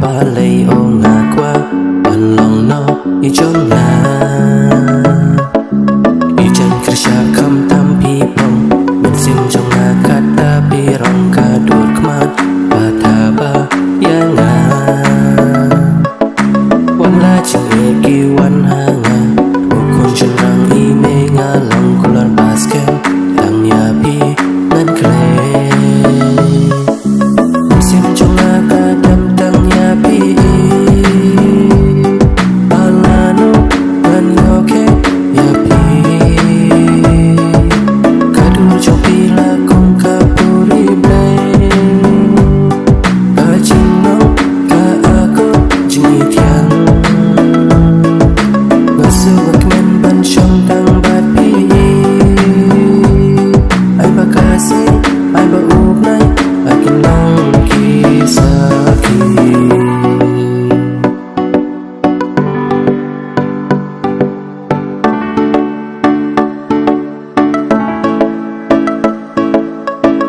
balay o nga kwa Panlong no ijon na Ijan krisya kam tampi pong Bensim jong nga kata pirong kadur kman Pataba ya nga Wan la ching eki wan hanga Ukun jenrang ime nga long kular basket Tang yapi ngan kle Bensim jong nga kadam tang yapi Alano ngan yoke yapi Kadur jong pila kong kapuri blay Kajing no ka ako jing itiang Suwak men ban syong tang bat pi Ay bakasi, ay baubnay Ay kinong kisaki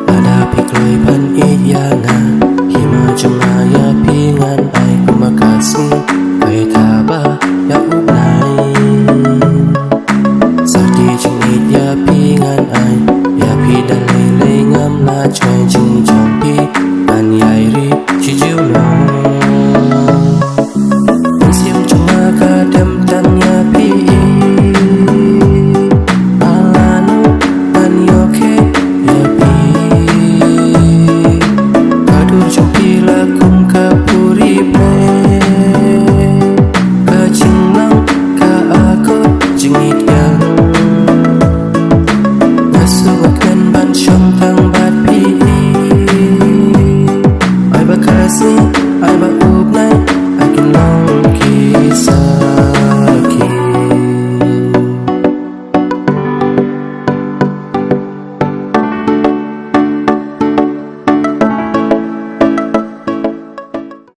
Pada pikloy pan iyana Hima jong aya pingan ay kumakasi Ay taba ya ubnay Sarti jing it ya pingan ay Ya pi dalay lay ngam na choy jing jompi An yai ri chi jiu no Siam jong nga kadam tang ya pi Alano an yoke ya pi Kadur jong pila kum kapuri play Kajing lang ka ako jing it yang Nasuwak dan ban syong tang bat pi Ay bakasi, ay baubnay